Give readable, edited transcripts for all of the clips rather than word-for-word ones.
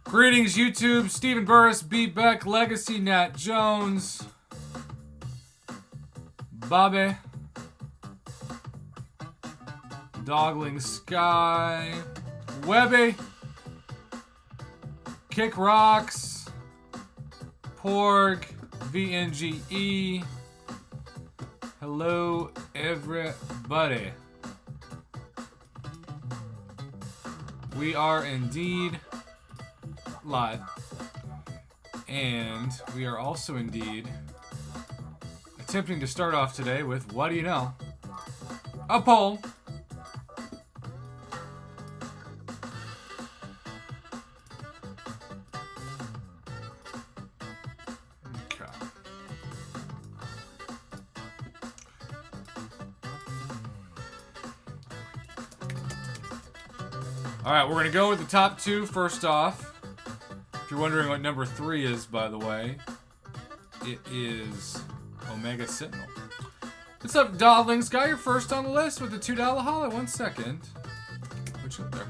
Greetings, YouTube. Stephen Burris, B. Beck, Legacy, Nat Jones, Bobby, Dogling Sky, Webby, Kick Rocks, Porg, VNGE. Hello, everybody. We are indeed live, and we are also indeed attempting to start off today with, what do you know? A poll. Okay. All right, we're going to go with the top two first off. If you're wondering what number 3 is, by the way, it is Omega Sentinel. What's up, Dodlings? Got your first on the list with the $2 holla. 1 second. Put you up there.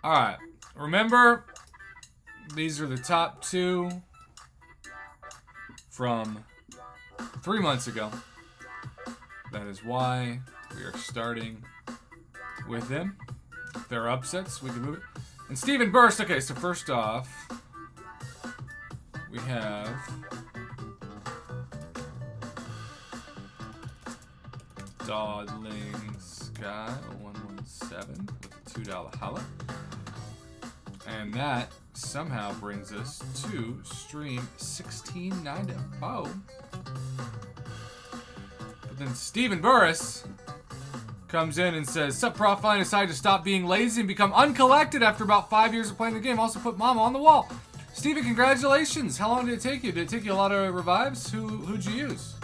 Alright. Remember, these are the top 2 from 3 months ago. That is why we are starting with them. If there are upsets, we can move it. And Stephen Burst. Okay, so first off, we have Dodling Sky 117 with a $2 holla. And that somehow brings us to stream 1690. But then Stephen Burris comes in and says, "Sup, Prof, I decided to stop being lazy and become uncollected after about 5 years of playing the game. Also put Mama on the wall." Stephen, congratulations. How long did it take you? Did it take you a lot of revives? Who'd you use?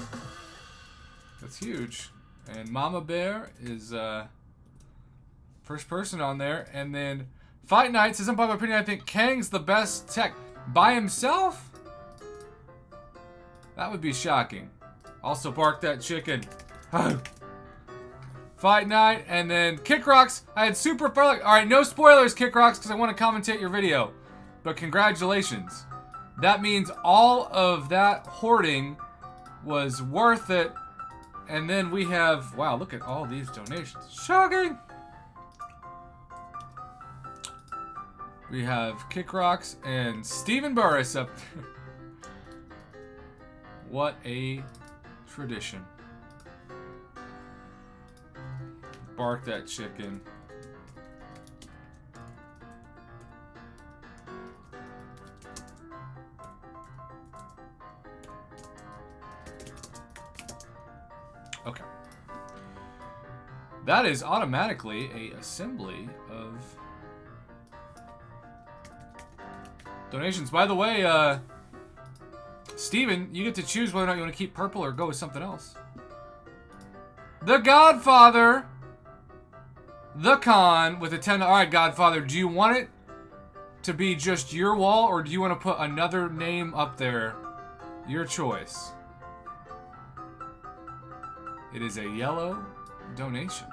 That's huge. And Mama Bear is first person on there. And then Fight Night says, "Unpopular opinion, I think Kang's the best tech." By himself? That would be shocking. Also, bark that chicken. Fight Night, and then Kick Rocks. I had super fun. All right, no spoilers, Kick Rocks, because I want to commentate your video. But congratulations. That means all of that hoarding was worth it. And then we have, wow, look at all these donations. Shocking. We have Kick Rocks and Stephen Burris up there. What a tradition. Bark that chicken. Okay. That is automatically a assembly of donations. By the way, Steven, you get to choose whether or not you want to keep purple or go with something else. The Godfather, the Con with a 10. All right, Godfather, do you want it to be just your wall, or do you want to put another name up there? Your choice. It is a yellow donation.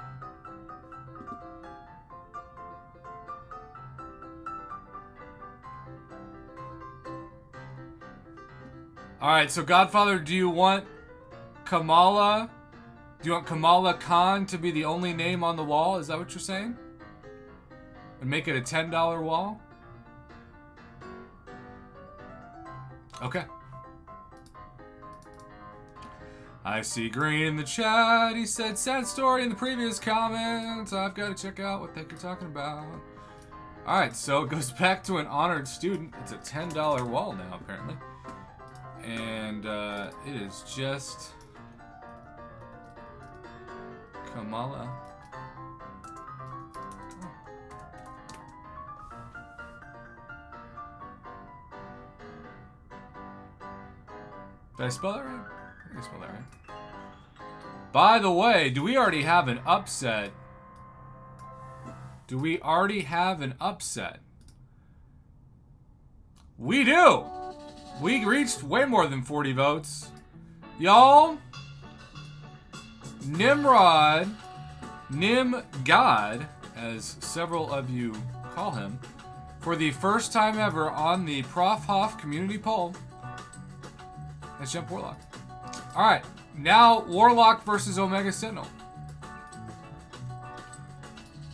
All right, so Godfather, do you want Kamala? Do you want Kamala Khan to be the only name on the wall? Is that what you're saying? And make it a $10 wall? Okay. I see Green in the chat. He said, "Sad story in the previous comments. I've got to check out what the heck you're talking about." All right, so it goes back to an honored student. It's a $10 wall now, apparently. And it is just Kamala. Did I spell that right? I think I spelled that right. By the way, do we already have an upset? Do we already have an upset? We do! We reached way more than 40 votes. Y'all, Nimrod, Nimgod, as several of you call him, for the first time ever on the Prof Hoff community poll, has jumped Warlock. Alright, now Warlock versus Omega Sentinel.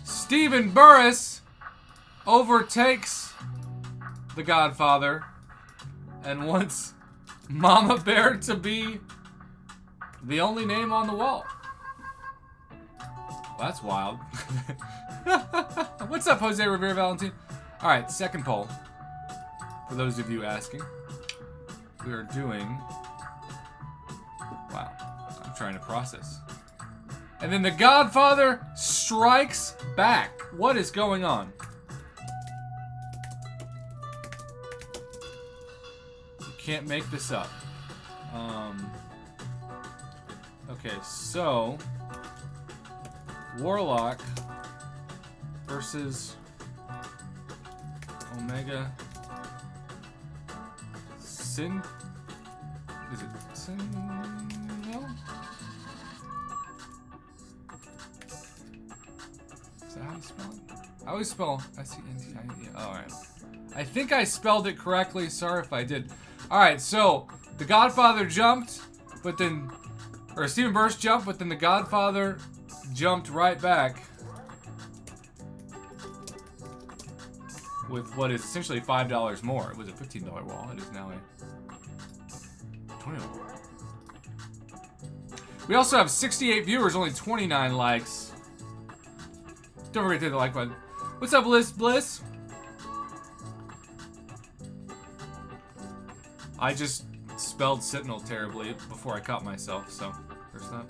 Stephen Burris overtakes the Godfather and wants Mama Bear to be the only name on the wall. Well, that's wild. What's up, Jose Rivera Valentin? Alright, second poll. For those of you asking, we are doing... Wow, I'm trying to process. And then the Godfather strikes back. What is going on? You can't make this up. Okay, so... Warlock versus Omega Sin. Is it Sin? No? Is that how you spell it? I always spell S-E-N-T-I-E. Alright. I think I spelled it correctly. Sorry if I did. Alright, so the Godfather jumped, but then. Or Stephen Burris jumped, but then the Godfather jumped right back with what is essentially $5 more. It was a $15 wall. It is now a $20 wall. We also have 68 viewers, only 29 likes. Don't forget to hit the like button. What's up, Bliss? I just spelled Sentinel terribly before I caught myself, so there's that.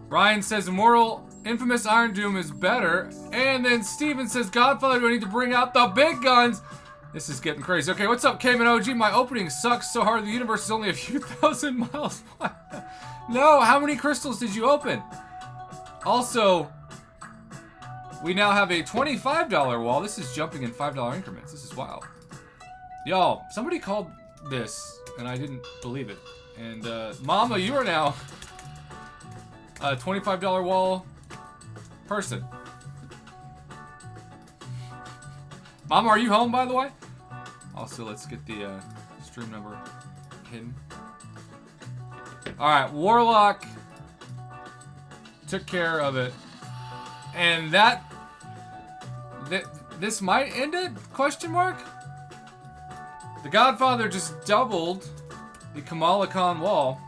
Ryan says Immortal Infamous Iron Doom is better. And then Steven says Godfather, do I need to bring out the big guns? This is getting crazy. Okay, what's up, Cayman OG? My opening sucks so hard the universe is only a few thousand miles wide. No, how many crystals did you open? Also, we now have a $25 wall. This is jumping in $5 increments. This is wild. Y'all, somebody called this, and I didn't believe it. And, Mama, you are now a $25 wall person. Mama, are you home, by the way? Also, let's get the stream number hidden. Alright, Warlock took care of it. And this might end it? Question mark? The Godfather just doubled the Kamala Khan wall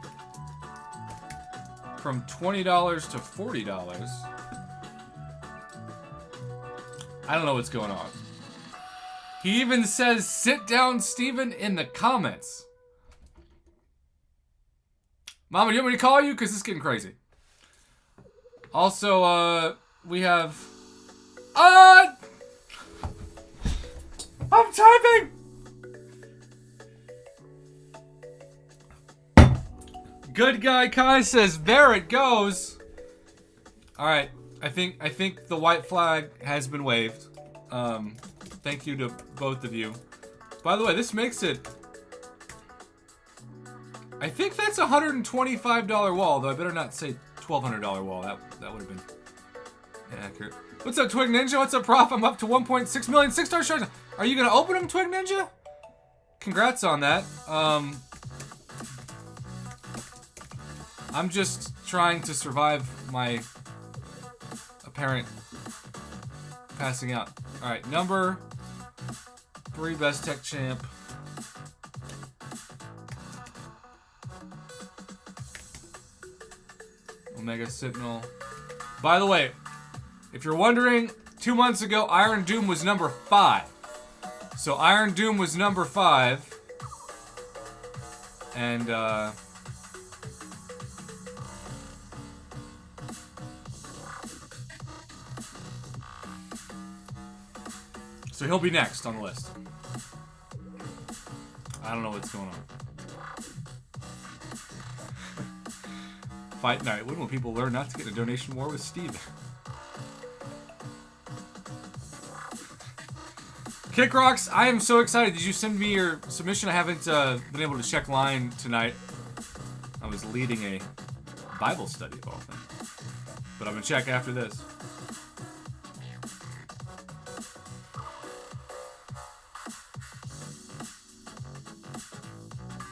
from $20 to $40. I don't know what's going on. He even says, sit down, Steven, in the comments. Mama, do you want me to call you? Because this is getting crazy. Also, we have... I'm typing! Good Guy Kai says, there it goes. Alright, I think the white flag has been waved. Thank you to both of you. By the way, this makes it... I think that's a $125 wall, though I better not say $1,200 wall. That would have been inaccurate. What's up, Twig Ninja? What's up, Prof? I'm up to 1.6 million 6-star shards. Are you gonna open them, Twig Ninja? Congrats on that. I'm just trying to survive my apparent passing out. Alright, number 3 best tech champ. Omega Sentinel. By the way, if you're wondering, 2 months ago, Iron Doom was number 5. So Iron Doom was number 5. And, so he'll be next on the list. I don't know what's going on. Fight night. When will people learn not to get in a donation war with Steve? Kick Rocks, I am so excited. Did you send me your submission? I haven't been able to check line tonight. I was leading a Bible study of all things. But I'm going to check after this.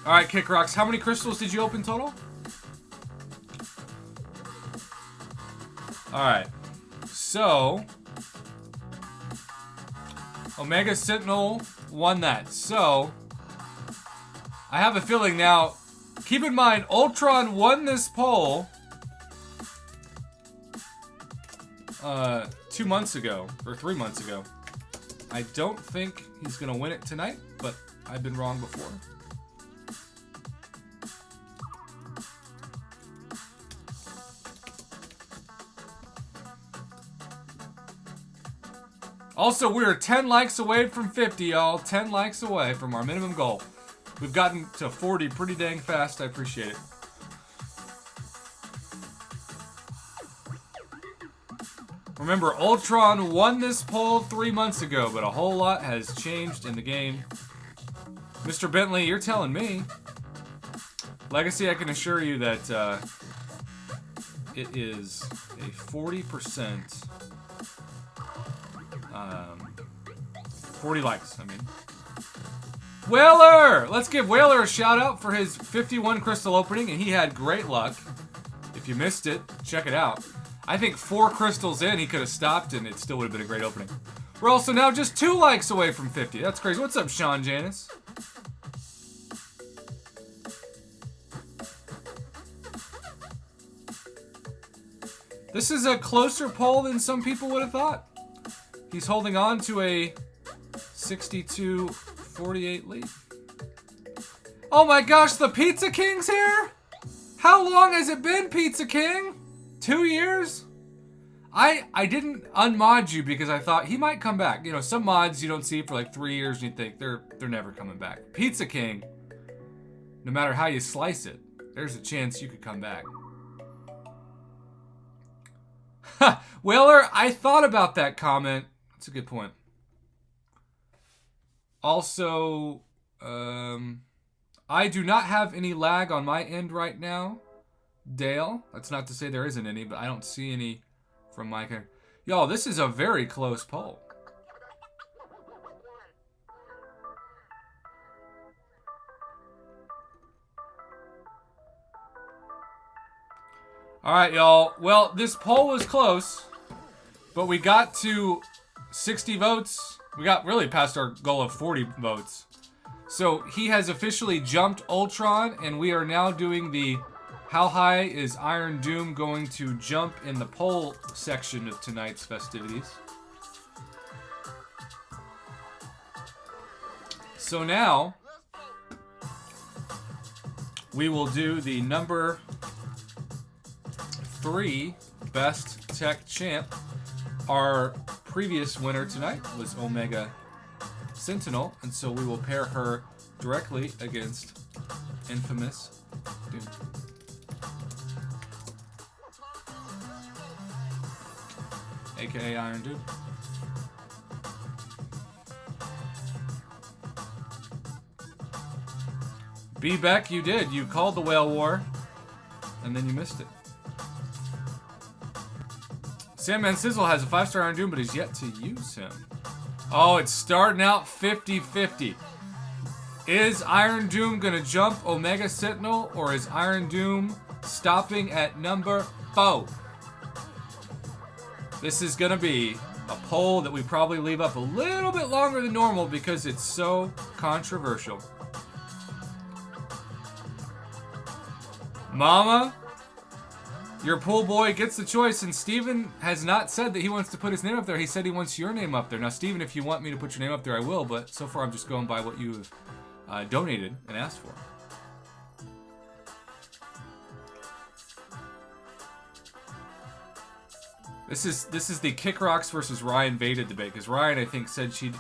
Alright, Kick Rocks, how many crystals did you open total? Alright. So, Omega Sentinel won that. So, I have a feeling now, keep in mind, Ultron won this poll 2 months ago, or 3 months ago. I don't think he's going to win it tonight, but I've been wrong before. Also, we're 10 likes away from 50, y'all. 10 likes away from our minimum goal. We've gotten to 40 pretty dang fast. I appreciate it. Remember, Ultron won this poll 3 months ago, but a whole lot has changed in the game. Mr. Bentley, you're telling me. Legacy, I can assure you that it is a 40%... 40 likes, I mean. Whaler! Let's give Whaler a shout out for his 51 crystal opening, and he had great luck. If you missed it, check it out. I think 4 crystals in, he could have stopped, and it still would have been a great opening. We're also now just 2 likes away from 50. That's crazy. What's up, Sean Janice? This is a closer poll than some people would have thought. He's holding on to a 62-48 lead. Oh my gosh, the Pizza King's here? How long has it been, Pizza King? 2 years? I didn't unmod you because I thought he might come back. You know, some mods you don't see for like 3 years and you think they're never coming back. Pizza King, no matter how you slice it, there's a chance you could come back. Ha! Whaler, I thought about that comment. That's a good point. Also, I do not have any lag on my end right now. Dale, that's not to say there isn't any, but I don't see any from my end. Y'all, this is a very close poll. All right, y'all. Well, this poll was close, but we got to 60 votes. We got really past our goal of 40 votes. So he has officially jumped Ultron, and we are now doing the how high is Iron Doom going to jump in the poll section of tonight's festivities. So now we will do the number 3 best tech champ. Our previous winner tonight was Omega Sentinel, and so we will pair her directly against Infamous Doom. AKA Iron Doom. B-Beck, you did. You called the Whale War, and then you missed it. Sandman Sizzle has a 5-star Iron Doom, but is yet to use him. Oh, it's starting out 50-50. Is Iron Doom going to jump Omega Sentinel, or is Iron Doom stopping at number 4? This is going to be a poll that we probably leave up a little bit longer than normal because it's so controversial. Mama, your pool boy gets the choice, and Steven has not said that he wants to put his name up there. He said he wants your name up there. Now, Steven, if you want me to put your name up there, I will, but so far I'm just going by what you've donated and asked for. This is the Kick Rocks versus Ryan Veda debate, because Ryan, I think, said he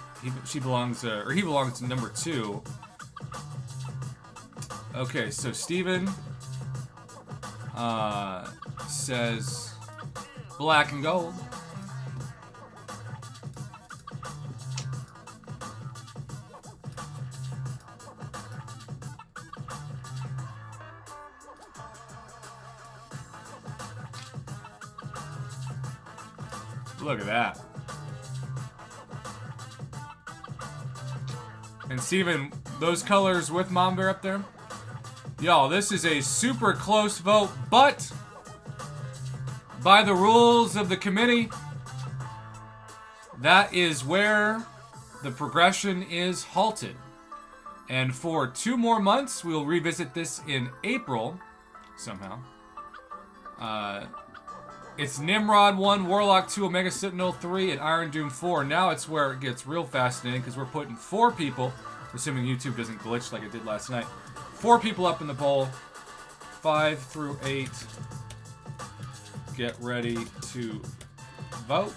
belongs to number 2. Okay, so Steven says black and gold. Look at that. And Steven, those colors with Mom Bear up there? Y'all, this is a super close vote, but by the rules of the committee, that is where the progression is halted. And for 2 more months, we'll revisit this in April, somehow. It's Nimrod 1, Warlock 2, Omega Sentinel 3, and Iron Doom 4. Now it's where it gets real fascinating because we're putting 4 people, assuming YouTube doesn't glitch like it did last night. 4 people up in the poll, 5 through 8. Get ready to vote.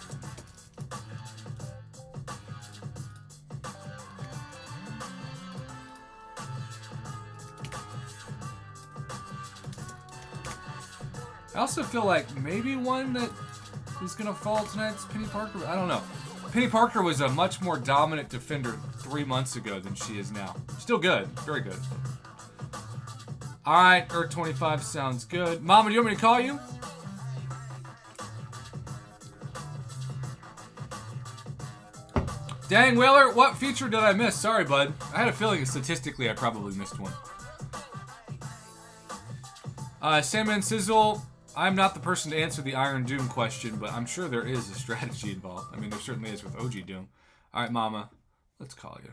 I also feel like maybe one that is going to fall tonight's Penny Parker. I don't know. Penny Parker was a much more dominant defender 3 months ago than she is now. Still good. Very good. All right. Earth 25 sounds good. Mama, do you want me to call you? Dang, Whaler, what feature did I miss? Sorry, bud. I had a feeling statistically I probably missed one. Salmon Sizzle, I'm not the person to answer the Iron Doom question, but I'm sure there is a strategy involved. I mean, there certainly is with OG Doom. All right, Mama, let's call you.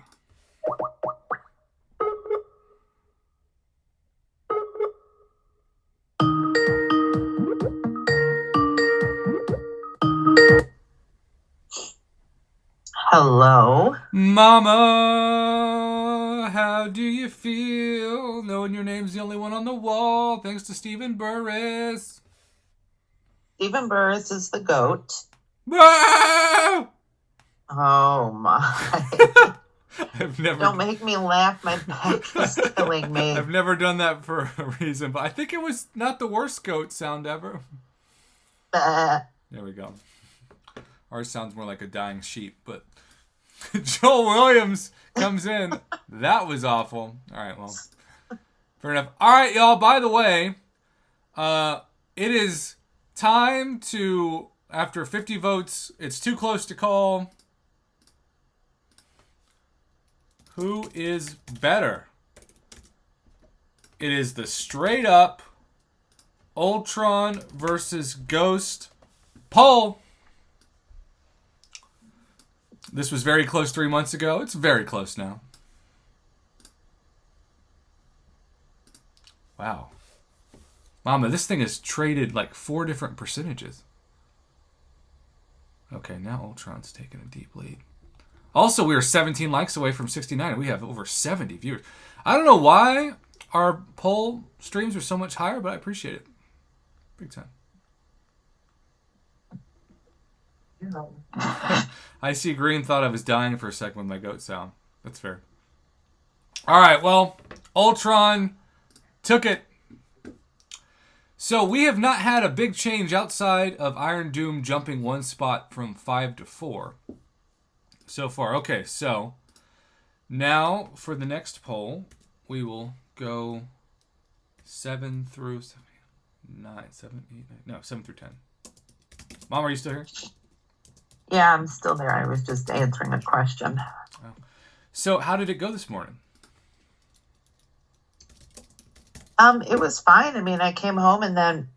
Hello. Mama, how do you feel knowing your name's the only one on the wall thanks to Stephen Burris? Stephen Burris is the GOAT. Ah! Oh, my. Don't make me laugh. My back is killing me. I've never done that for a reason, but I think it was not the worst goat sound ever. There we go. Ours sounds more like a dying sheep, but Joel Williams comes in. That was awful. All right, well, fair enough. All right, y'all, by the way, it is time to, after 50 votes, it's too close to call. Who is better? It is the straight up Ultron versus Ghost poll. This was very close 3 months ago. It's very close now. Wow. Mama, this thing has traded like 4 different percentages. Okay, now Ultron's taking a deep lead. Also, we are 17 likes away from 69, and we have over 70 viewers. I don't know why our poll streams are so much higher, but I appreciate it. Big time. I see Green thought I was dying for a second with my goat sound. That's fair. All right, well, Ultron took it. So we have not had a big change outside of Iron Doom jumping 1 spot from 5 to 4 so far. Okay, so now for the next poll, we will go 7 through 9, 7, 8, 9, no, 7 through 10. Mom, are you still here? Yeah, I'm still there. I was just answering a question. Oh. So how did it go this morning? It was fine. I mean, I came home and then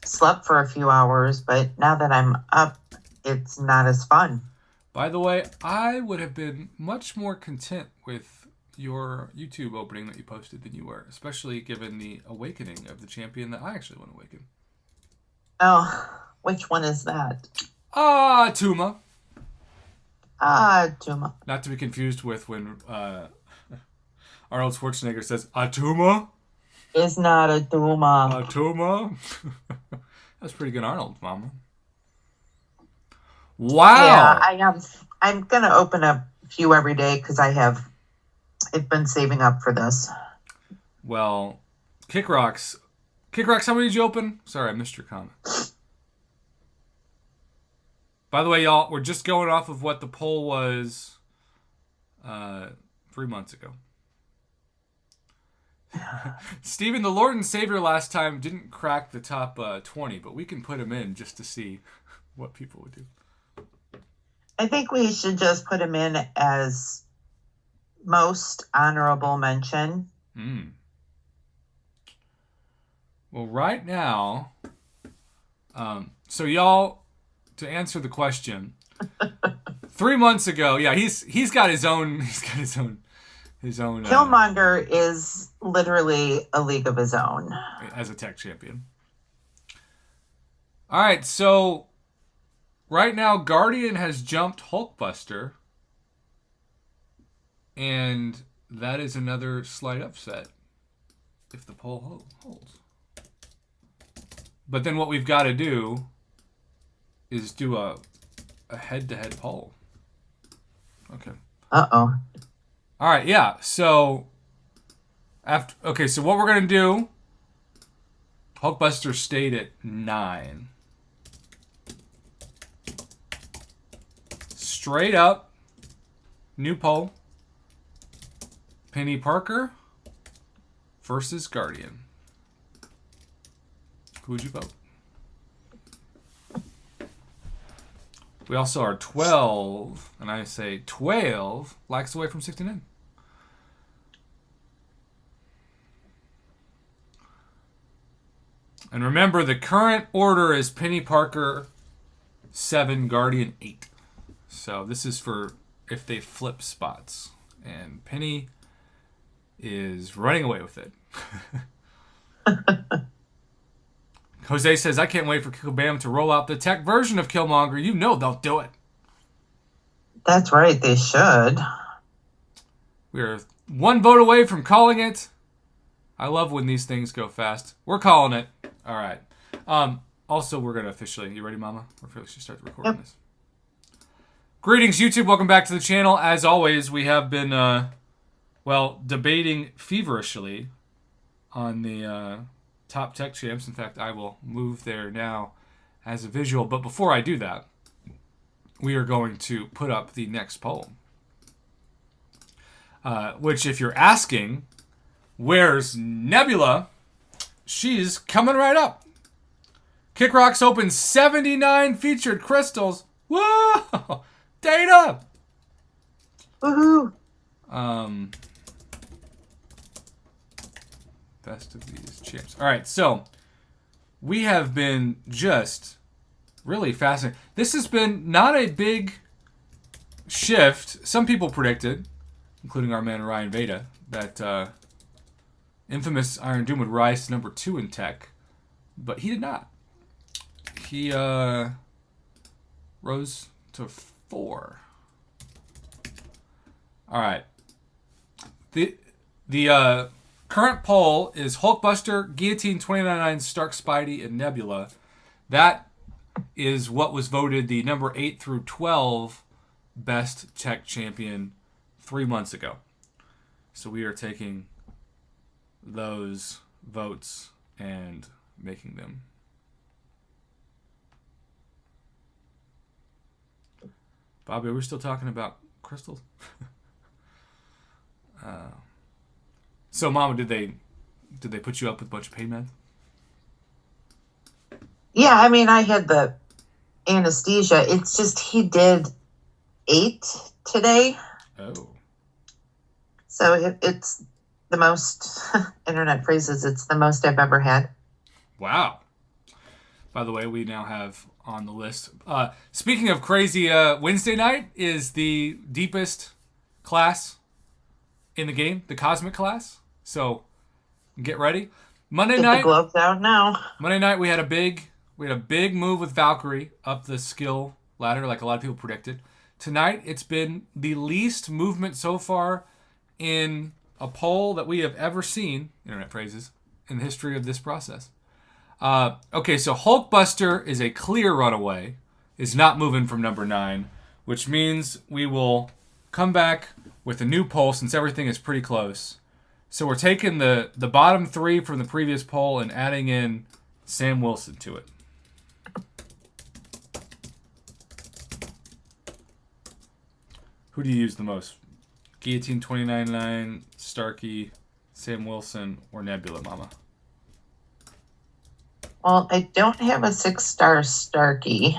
slept for a few hours, but now that I'm up, it's not as fun. By the way, I would have been much more content with your YouTube opening that you posted than you were, especially given the awakening of the champion that I actually want to awaken. Oh, which one is that? Tuma. Tuma. Not to be confused with when Arnold Schwarzenegger says, Atuma? It's not a Tuma. Atuma? That's pretty good Arnold, Mama. Wow. Yeah, I am. I'm going to open a few every day because I've been saving up for this. Well, Kick Rocks, how many did you open? Sorry, I missed your comment. By the way, y'all, we're just going off of what the poll was 3 months ago. Steven, the Lord and Savior last time didn't crack the top 20, but we can put him in just to see what people would do. I think we should just put him in as most honorable mention. Well, right now, so y'all, to answer the question, 3 months ago, yeah, he's got his own. Killmonger is literally a league of his own as a tech champion. All right, so right now, Guardian has jumped Hulkbuster, and that is another slight upset if the poll holds. But then what we've got to do is do a head-to-head poll. Okay. Uh-oh. All right, yeah. So so what we're going to do, Hulkbuster stayed at 9. Straight up, new poll. Penny Parker versus Guardian. Who would you vote? We also are 12, and I say 12 likes away from 69. And remember, the current order is Penny Parker 7, Guardian 8. So this is for if they flip spots. And Penny is running away with it. Jose says, I can't wait for Kabam to roll out the tech version of Killmonger. You know they'll do it. That's right, they should. We're 1 vote away from calling it. I love when these things go fast. We're calling it. All right. Also, we're going to officially... You ready, Mama? We're officially start the recording this. Greetings, YouTube. Welcome back to the channel. As always, we have been, debating feverishly on the top tech champs. In fact, I will move there now as a visual. But before I do that, we are going to put up the next poll. Which, if you're asking, where's Nebula? She's coming right up. Kick Rocks opens 79 featured crystals. Whoa! Data! Woohoo! Best of these champs. All right, so we have been just really fascinated. This has been not a big shift. Some people predicted, including our man Ryan Veda, that infamous Iron Doom would rise to number 2 in tech, but he did not. He rose to 4. All right. The current poll is Hulkbuster, Guillotine, 29.9, Stark, Spidey, and Nebula. That is what was voted the number 8 through 12 best tech champion 3 months ago. So we are taking those votes and making them. Bobby, are we still talking about crystals? So, Mama, did they put you up with a bunch of pain meds? Yeah, I mean, I had the anesthesia. It's just he did 8 today. Oh. So it's the most, internet phrases, it's the most I've ever had. Wow. By the way, we now have on the list. Speaking of crazy, Wednesday night is the deepest class in the game, the Cosmic class. So get ready. Monday Get night. the gloves out now. Monday night we had a big move with Valkyrie up the skill ladder, like a lot of people predicted. Tonight it's been the least movement so far in a poll that we have ever seen, internet phrases, in the history of this process. Okay, so Hulkbuster is a clear runaway, is not moving from number 9, which means we will come back with a new poll since everything is pretty close. So we're taking the bottom 3 from the previous poll and adding in Sam Wilson to it. Who do you use the most? Guillotine 29.9, Starkey, Sam Wilson, or Nebula, Mama? Well, I don't have a 6-star Starkey.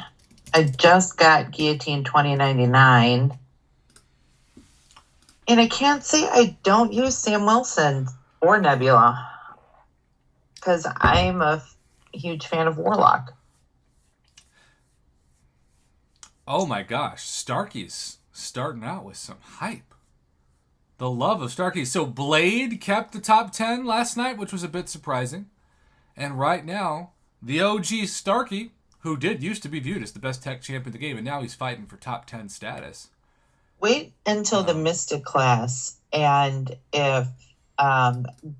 I just got Guillotine 2099. And I can't say I don't use Sam Wilson or Nebula because I'm a huge fan of Warlock. Oh my gosh, Starkey's starting out with some hype. The love of Starkey. So Blade kept the top 10 last night, which was a bit surprising. And right now, the OG Starkey, who did used to be viewed as the best tech champ in the game, and now he's fighting for top 10 status. Wait until the Mystic class, and if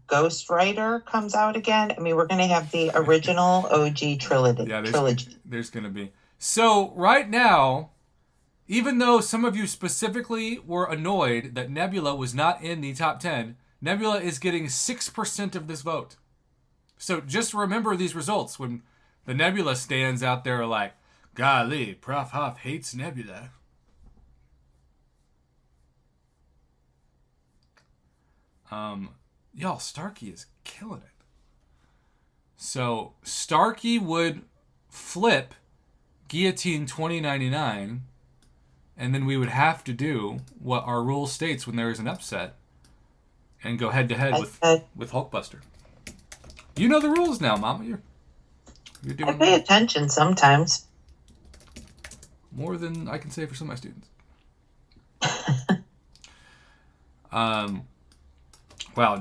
Ghost Rider comes out again, I mean, we're going to have the original OG trilogy. Yeah, there's going to be. So right now, even though some of you specifically were annoyed that Nebula was not in the top 10, Nebula is getting 6% of this vote. So just remember these results when the Nebula stands out there like, golly, Prof. Huff hates Nebula. Y'all, Starkey is killing it. So Starkey would flip Guillotine 2099, and then we would have to do what our rule states when there is an upset and go head to head with Hulkbuster. You know the rules now, Mama. You're doing. I pay attention sometimes. More than I can say for some of my students. Wow,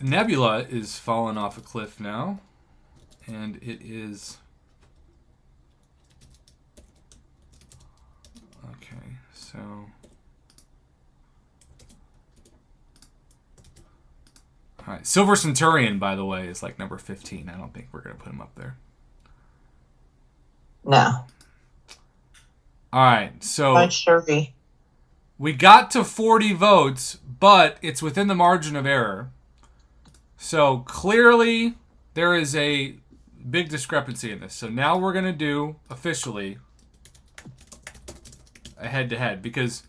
Nebula is falling off a cliff now, and it is. Okay, so. All right, Silver Centurion, by the way, is like number 15. I don't think we're gonna put him up there. No. All right, so. But Shuri. We got to 40 votes, but it's within the margin of error. So clearly there is a big discrepancy in this. So now we're going to do officially a head-to-head because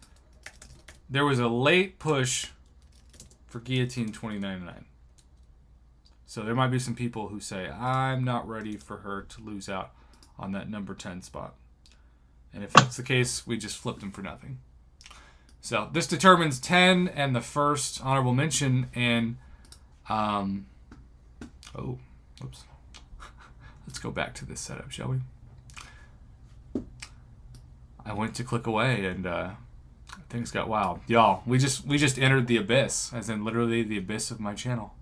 there was a late push for Guillotine 2099. So there might be some people who say, I'm not ready for her to lose out on that number 10 spot. And if that's the case, we just flipped them for nothing. So this determines 10 and the first honorable mention. And, oops. Let's go back to this setup, shall we? I went to click away and things got wild. Y'all, we just entered the abyss, as in literally the abyss of my channel.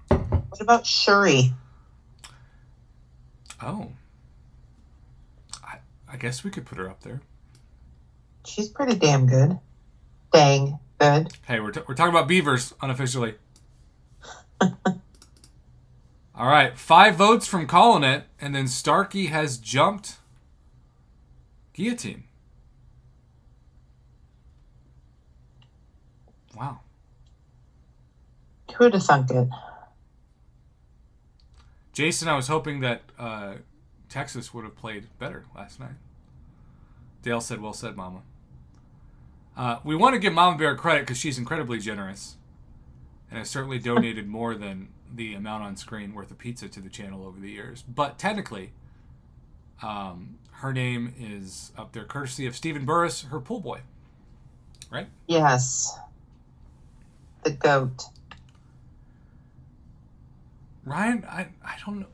What about Shuri? Oh. I guess we could put her up there. She's pretty damn good. Dang good. Hey, we're talking about beavers unofficially. All right, 5 votes from calling it, and then Starkey has jumped Guillotine. Wow. Who would have thunk it? Jason, I was hoping that Texas would have played better last night. Dale said, well said, Mama. We want to give Mama Bear credit because she's incredibly generous and has certainly donated more than the amount on screen worth of pizza to the channel over the years. But technically, her name is up there courtesy of Stephen Burris, her pool boy. Right? Yes. The goat. Ryan, I don't know.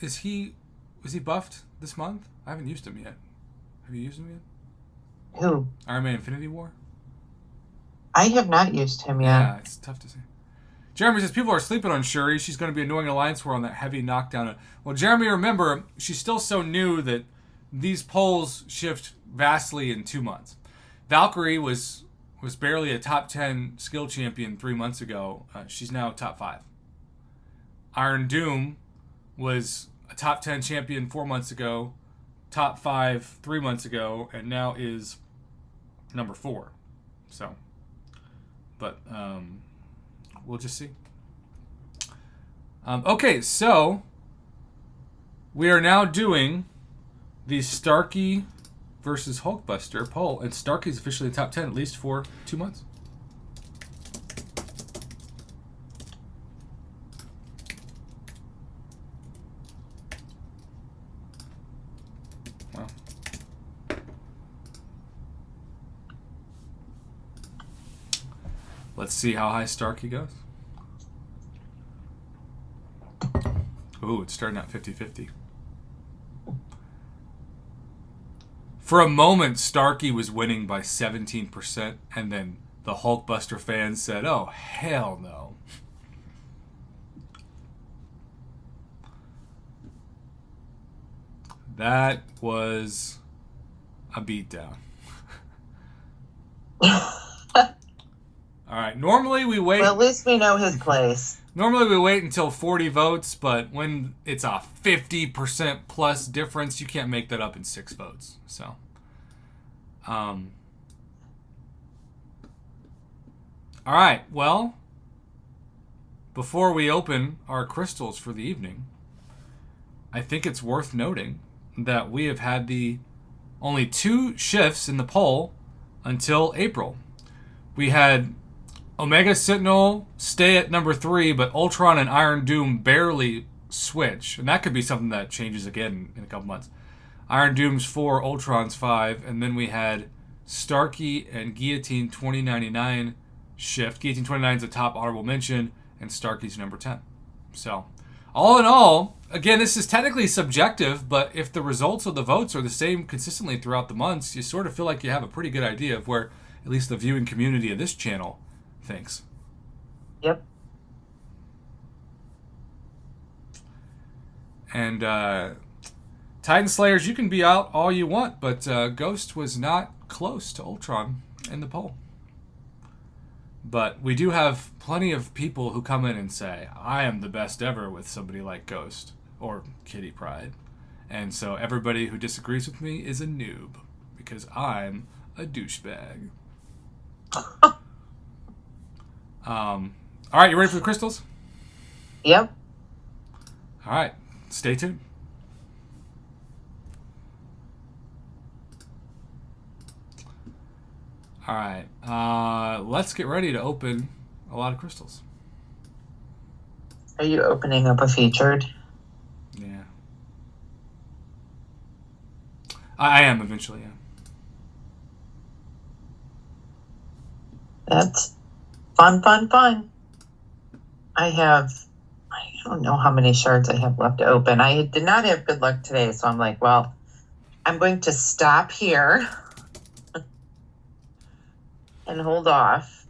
Was he buffed this month? I haven't used him yet. Have you used him yet? Who? Iron Man Infinity War? I have not used him yet. Yeah, it's tough to say. Jeremy says, people are sleeping on Shuri. She's going to be annoying Alliance War on that heavy knockdown. Well, Jeremy, remember, she's still so new that these polls shift vastly in 2 months. Valkyrie was barely a top 10 skill champion 3 months ago. She's now top 5. Iron Doom was a top 10 champion 4 months ago, top 5 3 months ago, and now is number 4. So, but we'll just see. Okay, so we are now doing the Starkey versus Hulkbuster poll, and Starkey's officially in the top 10 at least for 2 months. Let's see how high Starkey goes. Ooh, it's starting at 50-50. For a moment, Starkey was winning by 17%, and then the Hulkbuster fans said, oh, hell no. That was a beatdown. All right, normally we wait. Well, at least we know his place. Normally we wait until 40 votes, but when it's a 50% plus difference, you can't make that up in 6 votes. So, all right, well, before we open our crystals for the evening, I think it's worth noting that we have had the only 2 shifts in the poll until April. We had Omega Sentinel stay at number 3, but Ultron and Iron Doom barely switch. And that could be something that changes again in a couple months. Iron Doom's 4, Ultron's 5. And then we had Starkey and Guillotine 2099 shift. Guillotine 29 is a top honorable mention, and Starkey's number 10. So, all in all, again, this is technically subjective, but if the results of the votes are the same consistently throughout the months, you sort of feel like you have a pretty good idea of where at least the viewing community of this channel thinks. Yep. And Titan Slayers, you can be out all you want, but Ghost was not close to Ultron in the poll. But we do have plenty of people who come in and say, I am the best ever with somebody like Ghost or Kitty Pryde. And so everybody who disagrees with me is a noob because I'm a douchebag. All right, you ready for the crystals? Yep. All right, stay tuned. All right, let's get ready to open a lot of crystals. Are you opening up a featured? Yeah. I am eventually, yeah. That's fun. I don't know how many shards I have left to open. I did not have good luck today, so I'm like, well, I'm going to stop here and hold off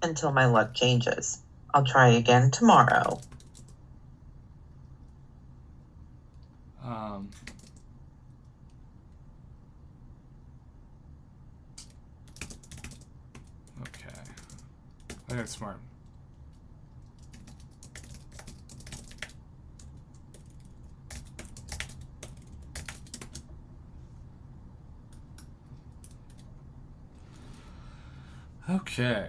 until my luck changes. I'll try again tomorrow. Okay. I got smart. Okay.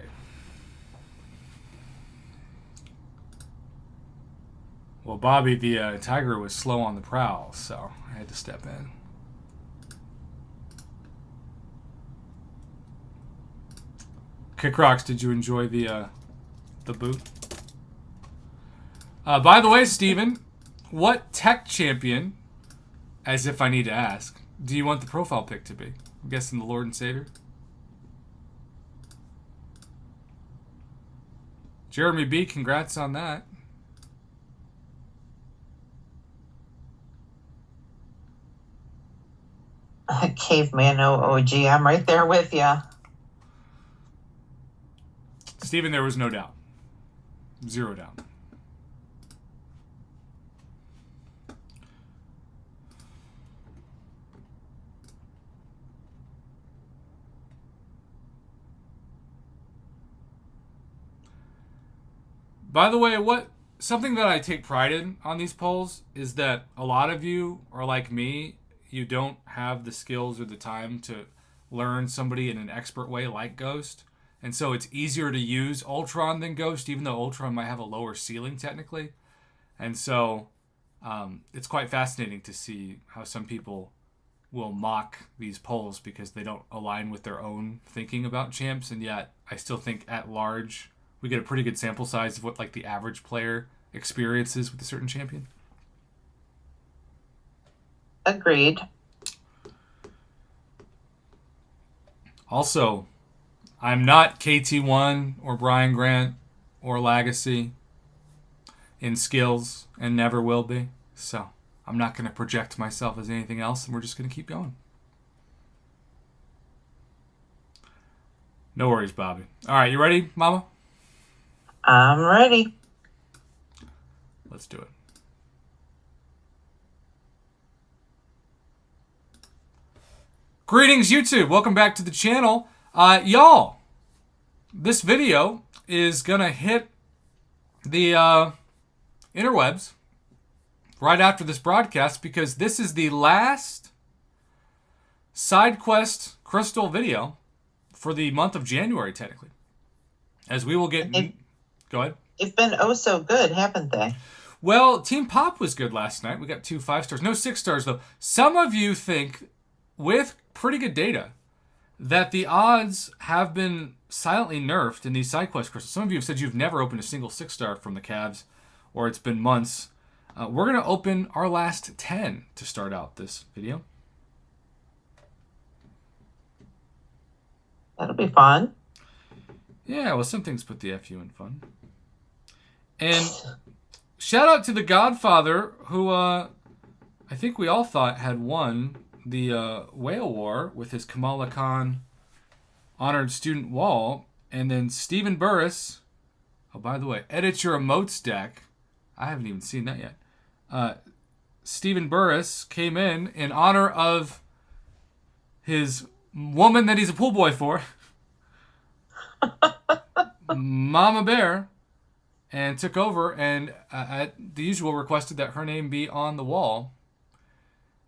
Well, Bobby the tiger was slow on the prowl, so I had to step in. Kick Rocks, did you enjoy the boot? By the way, Steven, what tech champion, as if I need to ask, do you want the profile pic to be? I'm guessing the Lord and Savior. Jeremy B, congrats on that. Caveman OG, I'm right there with you. Steven, there was no doubt. 0 doubt. By the way, something that I take pride in on these polls is that a lot of you are like me. You don't have the skills or the time to learn somebody in an expert way like Ghost. And so it's easier to use Ultron than Ghost, even though Ultron might have a lower ceiling technically. And so it's quite fascinating to see how some people will mock these polls because they don't align with their own thinking about champs. And yet I still think at large we get a pretty good sample size of what like the average player experiences with a certain champion. Agreed. Also, I'm not KT1 or Brian Grant or Lagacy in skills and never will be. So I'm not going to project myself as anything else, and we're just going to keep going. No worries, Bobby. All right, you ready, Mama? I'm ready. Let's do it. Greetings, YouTube. Welcome back to the channel. Y'all, this video is going to hit the interwebs right after this broadcast because this is the last side quest crystal video for the month of January, technically. As we will get... Go ahead. They've been oh so good, haven't they? Well, Team Pop was good last night. We got 2 5-stars. No 6-stars, though. Some of you think, with pretty good data, that the odds have been silently nerfed in these side quest crystals. Some of you have said you've never opened a single 6-star from the Cavs, or it's been months. We're going to open our last 10 to start out this video. That'll be fun. Yeah, well, some things put the FU in fun. And shout out to the Godfather, who I think we all thought had won the Whale War with his Kamala Khan Honored Student Wall. And then Stephen Burris, oh, by the way, edit your emotes deck. I haven't even seen that yet. Stephen Burris came in honor of his woman that he's a pool boy for, Mama Bear, and took over and at the usual requested that her name be on the wall.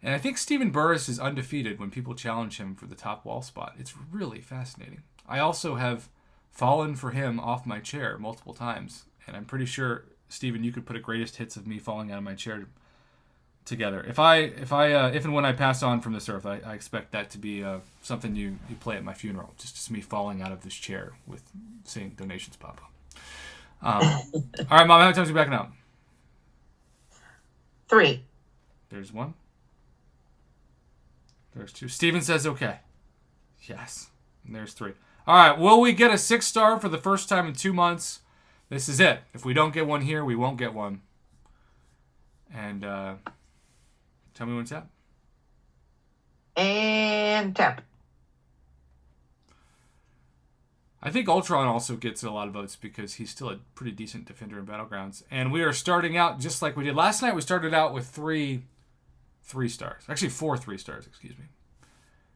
And I think Stephen Burris is undefeated when people challenge him for the top wall spot. It's really fascinating. I also have fallen for him off my chair multiple times, and I'm pretty sure, Stephen, you could put a greatest hits of me falling out of my chair together. If and when I pass on from this earth, I expect that to be something you play at my funeral. Just me falling out of this chair with seeing donations pop up. All right, Mom, how many times are you backing out? 3. There's 1. There's 2. Steven says okay. Yes. And there's 3. All right, will we get a 6-star for the first time in 2 months? This is it. If we don't get one here, we won't get one. And tell me when it's up. And tap. I think Ultron also gets a lot of votes because he's still a pretty decent defender in Battlegrounds. And we are starting out just like we did last night. We started out with 3 3-stars. Actually, 4 3-stars, excuse me.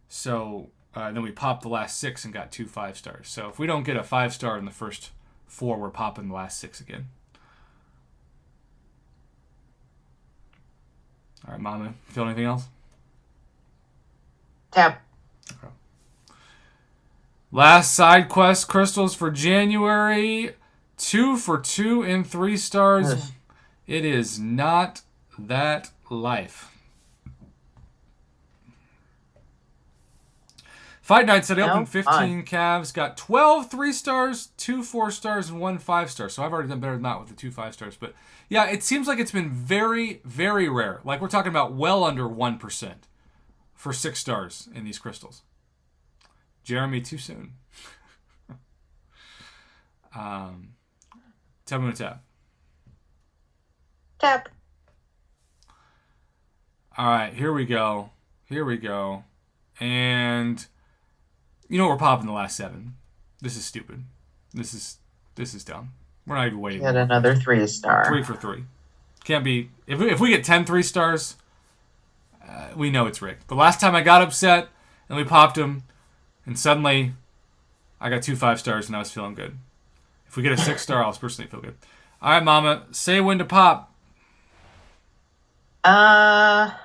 So then we popped the last 6 and got 2 5-stars. So if we don't get a 5-star in the first 4, we're popping the last 6 again. All right, Mama, feel anything else? Tap. Okay. Last side quest crystals for January. 2 for 2 in 3 stars. Ugh. It is not that life. Fight Night said I opened 15 Cavs, got 12 3-stars, 2 4-stars, and 1 5-star. So I've already done better than that with the 2 5-stars. But yeah, it seems like it's been very, very rare. Like we're talking about well under 1% for 6 stars in these crystals. Jeremy, too soon. Tell me when to tap. Tap. All right, here we go. Here we go. And you know we're popping the last 7. This is stupid. This is dumb. We're not even waiting. Get another 3-star. 3 for 3. Can't be. If we get 10 3-stars, we know it's rigged. The last time I got upset and we popped them, and suddenly I got 2 5-stars and I was feeling good. If we get a 6-star, I'll personally feel good. All right, Mama, say when to pop. Pop.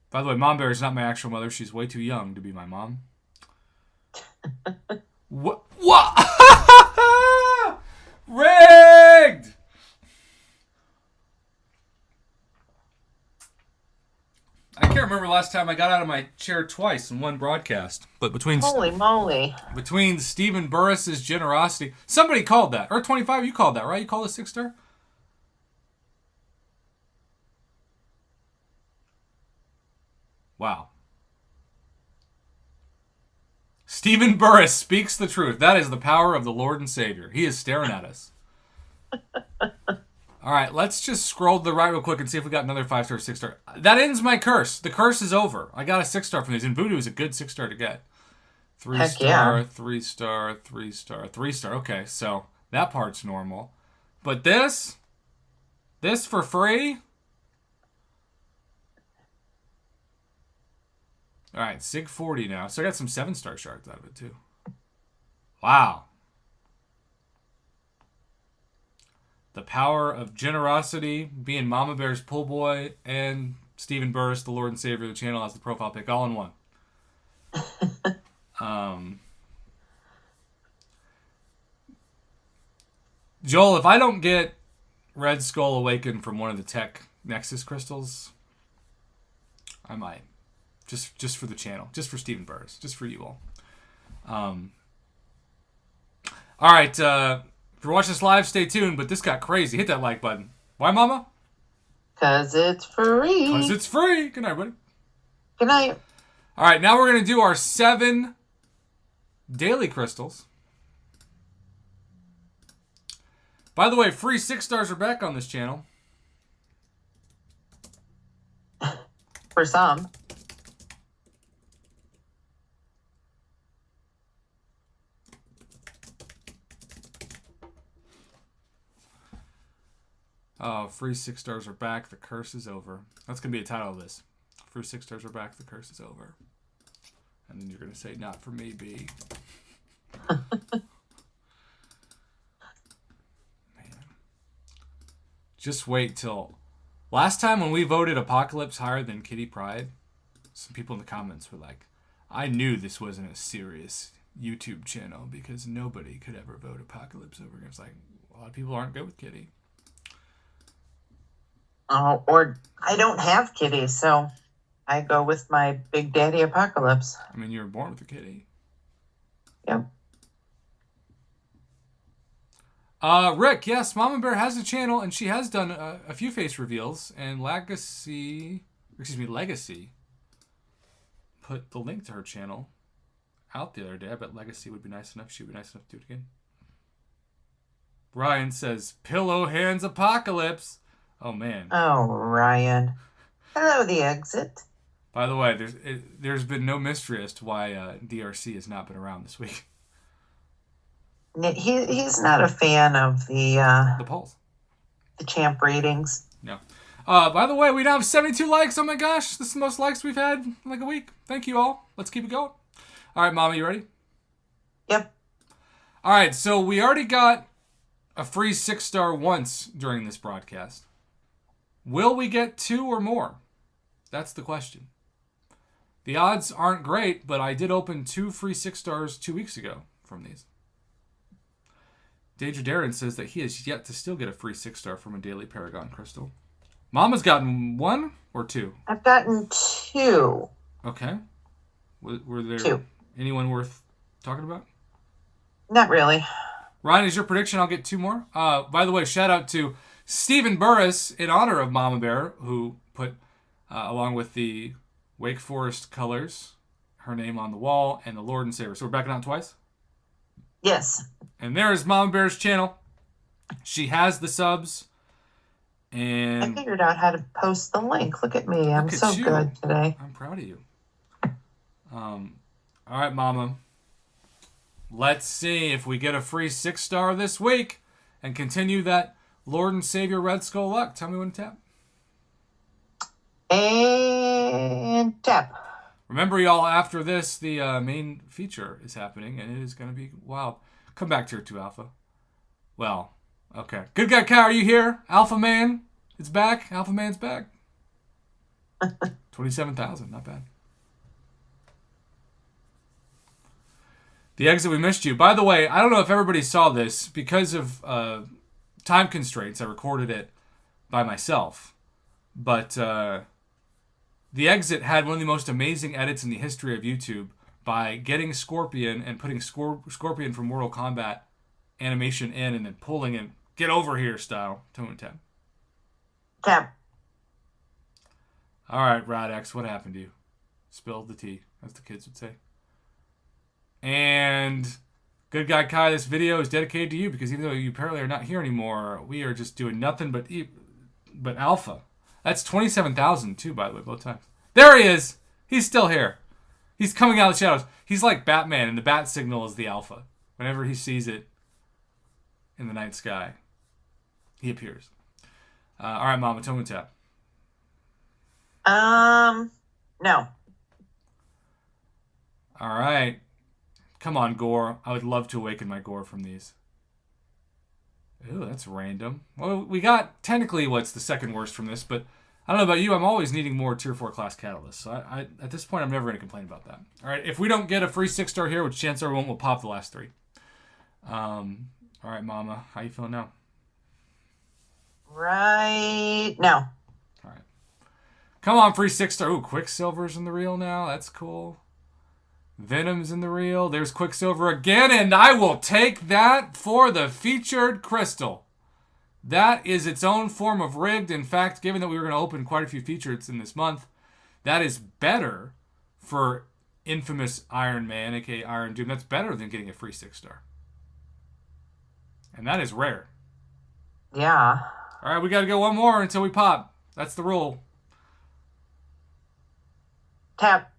By the way, Mom Bear is not my actual mother. She's way too young to be my mom. What? Rigged! I can't remember last time I got out of my chair twice in one broadcast. But Holy moly. between Stephen Burris's generosity, somebody called that. Or 25, you called that, right? You called it 6-star? Wow. Stephen Burris speaks the truth. That is the power of the Lord and Savior. He is staring at us. All right, let's just scroll to the right real quick and see if we got another 5-star, 6-star. That ends my curse. The curse is over. I got a 6-star from these, and Voodoo is a good 6-star to get. 3-star, yeah. 3-star, 3-star, 3-star. Okay, so that part's normal. But this for free? All right, Sig 40 now. So I got some 7-star shards out of it, too. Wow. The power of generosity, being Mama Bear's pull boy, and Stephen Burris, the Lord and Savior of the channel, as the profile pic, all in one. Joel, if I don't get Red Skull Awakened from one of the Tech Nexus crystals, I might. Just for the channel. Just for Stephen Burris. Just for you all. All right, if you're watching this live, stay tuned, but this got crazy. Hit that like button. Why, Mama? Because it's free. Because it's free. Good night, buddy. Good night. All right, now we're going to do our 7 daily crystals. By the way, free 6-stars are back on this channel. For some. Oh, free 6-stars are back. The curse is over. That's going to be a title of this. Free 6-stars are back. The curse is over. And then you're going to say, not for me, B. Man. Just wait till... Last time when we voted Apocalypse higher than Kitty Pryde, some people in the comments were like, I knew this wasn't a serious YouTube channel because nobody could ever vote Apocalypse over. It's like, a lot of people aren't good with Kitty. Oh, or I don't have kitties, so I go with my Big Daddy Apocalypse. I mean, you were born with a kitty. Yep. Rick, yes, Mama Bear has a channel, and she has done a few face reveals, and Legacy put the link to her channel out the other day. I bet Legacy would be nice enough. She would be nice enough to do it again. Ryan says, Pillow Hands Apocalypse. Oh, man. Oh, Ryan. Hello, the exit. By the way, there's been no mystery as to why DRC has not been around this week. He's not a fan of the polls. The champ ratings. No. By the way, we now have 72 likes. Oh, my gosh. This is the most likes we've had in like a week. Thank you all. Let's keep it going. All right, Mama, you ready? Yep. All right, so we already got a free 6-star once during this broadcast. Will we get 2 or more? That's the question. The odds aren't great, but I did open 2 free 6-stars 2 weeks ago from these. Danger Darren says that he has yet to still get a free 6-star from a daily Paragon crystal. Mama's gotten 1 or 2? I've gotten 2. Okay. Were there 2. Anyone worth talking about? Not really. Ryan, is your prediction I'll get 2 more? By the way, shout out to Stephen Burris in honor of Mama Bear, who put, along with the Wake Forest colors, her name on the wall, and the Lord and Savior. So we're backing out twice? Yes. And there is Mama Bear's channel. She has the subs. And I figured out how to post the link. Look at me. I'm so good today. I'm proud of you. All right, Mama. Let's see if we get a free 6-star this week and continue that Lord and Savior Red Skull luck. Tell me when to tap. And tap. Remember, y'all, after this, the main feature is happening, and it is going to be wild. Come back to Tier 2 Alpha. Well, okay. Good guy, Kai, are you here? Alpha Man, it's back. Alpha Man's back. 27,000, not bad. The exit, we missed you. By the way, I don't know if everybody saw this. Because of time constraints, I recorded it by myself. But the exit had one of the most amazing edits in the history of YouTube by getting Scorpion and putting Scorpion from Mortal Kombat animation in and then pulling in, get over here style. Tone and tap. Tap. All right, Radex, what happened to you? Spilled the tea, as the kids would say. And good guy Kai, this video is dedicated to you because even though you apparently are not here anymore, we are just doing nothing but alpha. That's 27,000 too, by the way, both times. There he is. He's still here. He's coming out of the shadows. He's like Batman, and the bat signal is the alpha. Whenever he sees it in the night sky, he appears. All right, Mama, tell me to tap. No. All right. Come on, Gore. I would love to awaken my Gore from these. Ooh, that's random. Well, we got technically what's the second worst from this, but I don't know about you. I'm always needing more Tier 4 class catalysts. So I at this point, I'm never going to complain about that. All right, if we don't get a free 6-star here, which chances are we won't, we'll pop the last 3. All right, Mama. How you feeling now? Right now. All right. Come on, free 6-star. Ooh, Quicksilver's in the reel now. That's cool. Venom's in the reel. There's Quicksilver again, and I will take that for the featured crystal. That is its own form of rigged. In fact, given that we were going to open quite a few features in this month, that is better for infamous Iron Man, aka Iron Doom. That's better than getting a free 6-star. And that is rare. Yeah. All right, we got to go one more until we pop. That's the rule. Tap.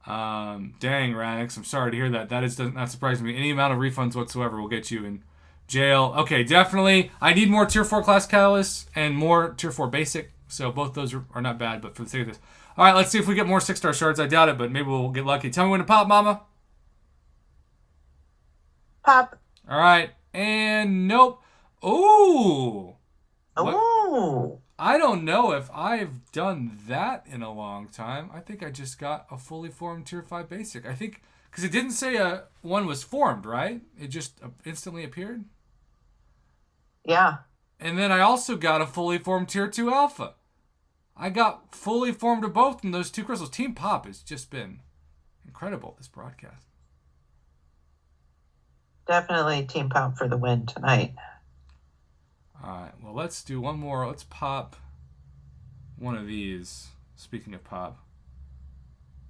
Dang, Ranix, I'm sorry to hear that. That is not surprising me. Any amount of refunds whatsoever will get you in jail. Okay, definitely. I need more Tier 4 class catalysts and more Tier 4 basic. So both those are not bad, but for the sake of this. All right, let's see if we get more 6-star shards. I doubt it, but maybe we'll get lucky. Tell me when to pop, Mama. Pop. All right, and nope. Ooh. Oh. I don't know if I've done that in a long time. I think I just got a fully formed Tier 5 basic. I think, because it didn't say one was formed, right? It just instantly appeared. Yeah. And then I also got a fully formed Tier 2 alpha. I got fully formed of both in those 2 crystals. Team Pop has just been incredible, this broadcast. Definitely Team Pop for the win tonight. All right, well, let's do one more. Let's pop one of these. Speaking of pop,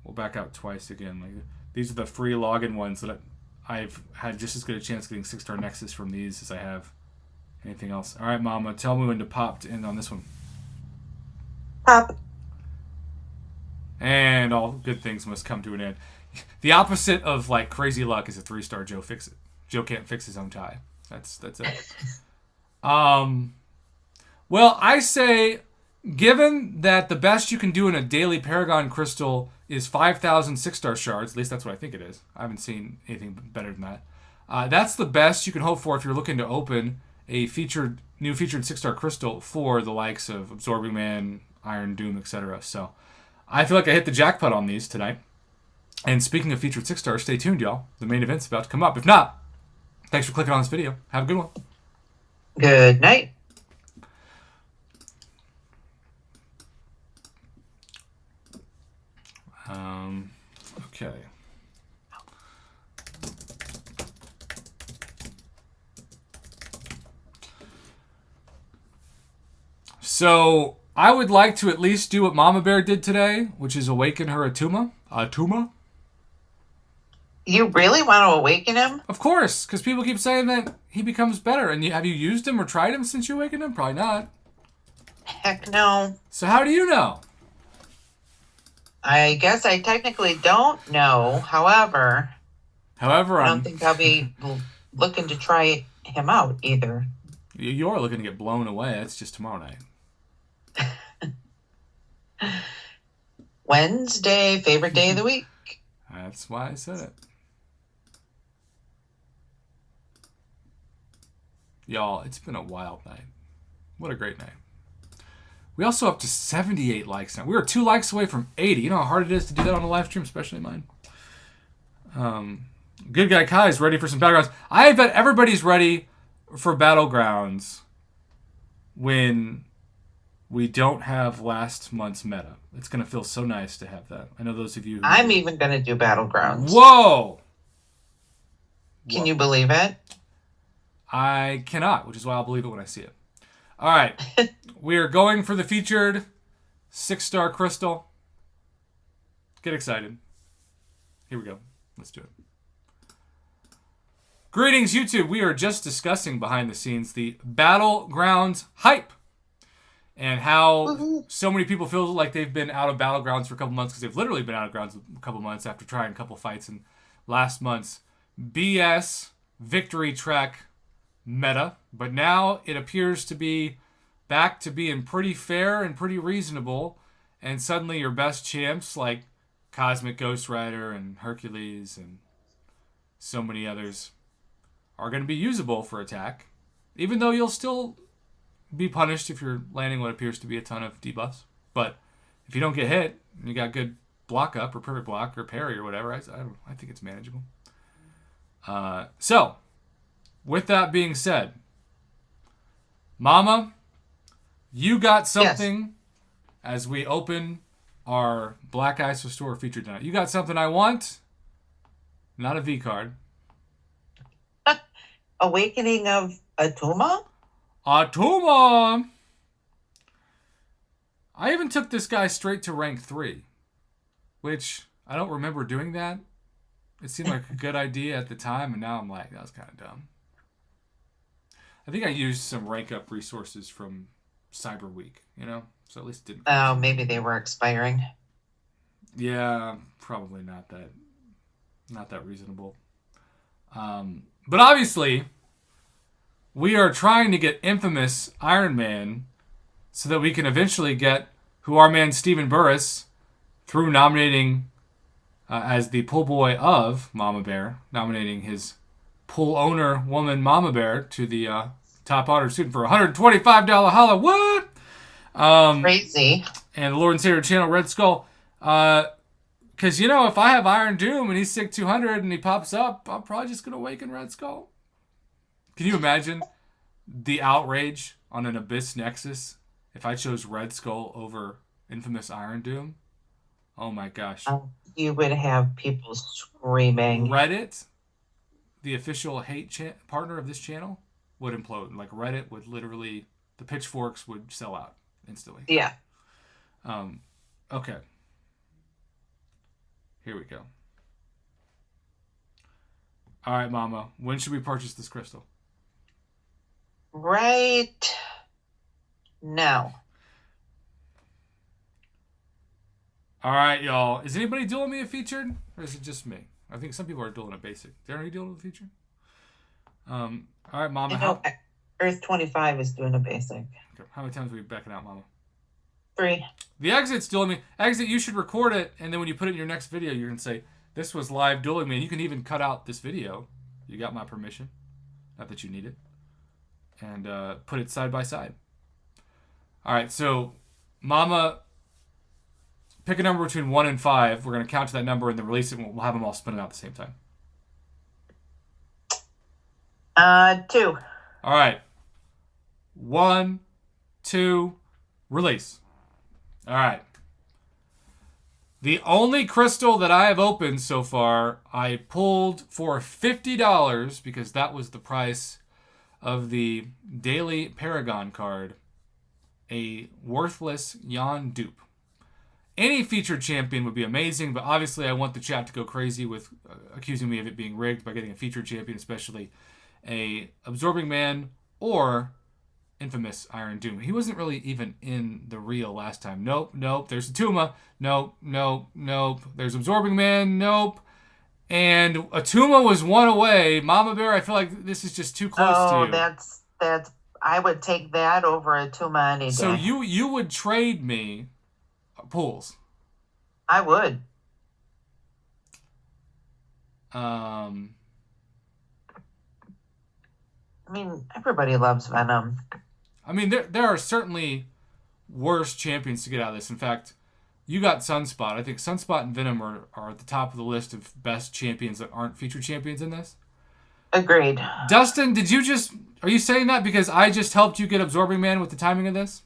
we'll back out twice again. Like, these are the free login ones that I've had just as good a chance getting 6-star Nexus from these as I have anything else. All right, Mama, tell me when to pop to end on this one. Pop. And all good things must come to an end. The opposite of like crazy luck is a 3-star Joe fix it. Joe can't fix his own tie. That's it. Well, I say, given that the best you can do in a daily Paragon Crystal is 5,000 6-star shards, at least that's what I think it is. I haven't seen anything better than that. That's the best you can hope for if you're looking to open a new featured 6-star crystal for the likes of Absorbing Man, Iron Doom, etc. So I feel like I hit the jackpot on these tonight. And speaking of featured 6-stars, stay tuned, y'all. The main event's about to come up. If not, thanks for clicking on this video. Have a good one. Good night. Okay. So, I would like to at least do what Mama Bear did today, which is awaken her Atuma. Atuma? You really want to awaken him? Of course, because people keep saying that he becomes better. And have you used him or tried him since you awakened him? Probably not. Heck no. So how do you know? I guess I technically don't know. However, I don't think I'll be looking to try him out either. You're looking to get blown away. That's just tomorrow night. Wednesday, favorite day of the week. That's why I said it. Y'all, it's been a wild night. What a great night. We also up to 78 likes now. We were 2 likes away from 80. You know how hard it is to do that on a live stream, especially mine. Good guy Kai is ready for some Battlegrounds. I bet everybody's ready for Battlegrounds when we don't have last month's meta. It's going to feel so nice to have that. I know those of you... I'm even going to do Battlegrounds. Whoa! Can you believe it? I cannot, which is why I'll believe it when I see it. All right. We are going for the featured 6-star crystal. Get excited. Here we go. Let's do it. Greetings, YouTube. We are just discussing behind the scenes the Battlegrounds hype and how so many people feel like they've been out of Battlegrounds for a couple months because they've literally been out of Grounds a couple months after trying a couple fights in last month's BS victory track meta. But now it appears to be back to being pretty fair and pretty reasonable. And suddenly your best champs like Cosmic Ghost Rider and Hercules and so many others are going to be usable for attack, even though you'll still be punished if you're landing what appears to be a ton of debuffs. But if you don't get hit, and you got good block up or perfect block or parry or whatever, I think it's manageable. So, with that being said, Mama, you got something as we open our Black Ice Restore feature tonight. You got something I want, not a V card. Awakening of Atuma? Atuma! I even took this guy straight to rank 3, which I don't remember doing that. It seemed like a good idea at the time, and now I'm like, that was kind of dumb. I think I used some rank up resources from Cyber Week, so at least it didn't. Oh, maybe they were expiring. Yeah, probably not that reasonable. But obviously, we are trying to get infamous Iron Man so that we can eventually get who our man Stephen Burris, through nominating as the pull boy of Mama Bear, nominating his pull owner woman Mama Bear to the top honored student for $125 holla. What? Crazy. And the Lord and Savior channel Red Skull. Because, if I have Iron Doom and he's sick 200 and he pops up, I'm probably just going to awaken Red Skull. Can you imagine the outrage on an Abyss Nexus if I chose Red Skull over infamous Iron Doom? Oh my gosh. You would have people screaming. Reddit, the official hate partner of this channel, would implode. Like, Reddit would literally, the pitchforks would sell out instantly. Yeah. Okay. Here we go. All right, Mama. When should we purchase this crystal? Right now. All right, y'all. Is anybody dueling me a featured? Or is it just me? I think some people are dueling a basic. Darren, are you dueling a featured? All right, Mama. Earth 25 is doing a basic. Okay. How many times are we backing out, Mama? 3. The Exit's dueling me. Exit, you should record it, and then when you put it in your next video, you're going to say, this was live dueling me. And you can even cut out this video. You got my permission. Not that you need it. And put it side by side. All right, so Mama, pick a number between 1 and 5. We're going to count to that number and then release it, and we'll have them all spin it out at the same time. 2. All right. 1, 2, release. All right. The only crystal that I have opened so far, I pulled for $50 because that was the price of the Daily Paragon card, a worthless Yon dupe. Any featured champion would be amazing, but obviously I want the chat to go crazy with accusing me of it being rigged by getting a featured champion, especially a Absorbing Man or infamous Iron Doom. He wasn't really even in the reel last time. Nope. There's Atuma. Nope. There's Absorbing Man. Nope. And Atuma was 1 away. Mama Bear, I feel like this is just too close to you. That's. I would take that over Atuma any day. So you would trade me pools. I would. I mean, everybody loves Venom. I mean, there are certainly worse champions to get out of this. In fact, you got Sunspot. I think Sunspot and Venom are at the top of the list of best champions that aren't featured champions in this. Agreed. Dustin, are you saying that because I just helped you get Absorbing Man with the timing of this?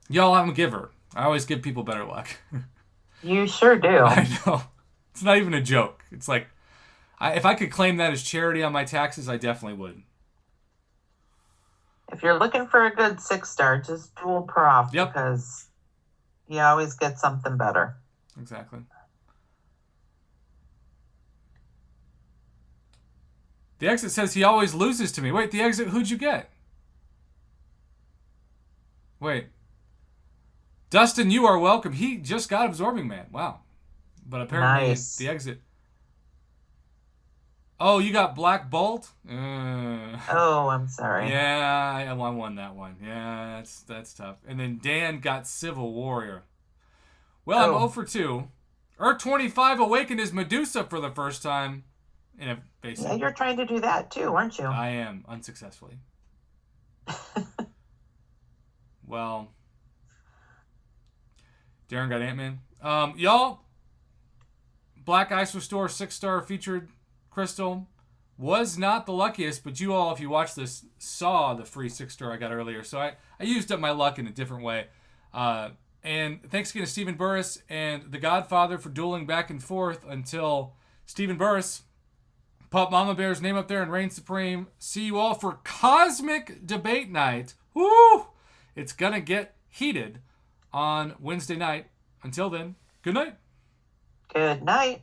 Y'all, I'm a giver. I always give people better luck. You sure do. I know. It's not even a joke. It's like, if I could claim that as charity on my taxes, I definitely would. If you're looking for a good 6-star, just dual prof. Yep. Because you always get something better. Exactly. The exit says he always loses to me. Wait, the exit, who'd you get? Wait. Dustin, you are welcome. He just got Absorbing Man. Wow. But apparently Nice. the exit. Oh, you got Black Bolt? Oh, I'm sorry. Yeah, I won that one. Yeah, that's tough. And then Dan got Civil Warrior. Well, I'm 0 for 2. Earth-25 awakened as Medusa for the first time in a basic. Yeah, you're trying to do that too, aren't you? I am, unsuccessfully. Well, Darren got Ant-Man. Y'all, Black Ice Restore 6-star featured Crystal was not the luckiest, but you all, if you watched this, saw the free 6-star I got earlier. So I used up my luck in a different way. And thanks again to Stephen Burris and The Godfather for dueling back and forth until Stephen Burris put Mama Bear's name up there and reign supreme. See you all for Cosmic Debate Night. Woo! It's going to get heated on Wednesday night. Until then, good night. Good night.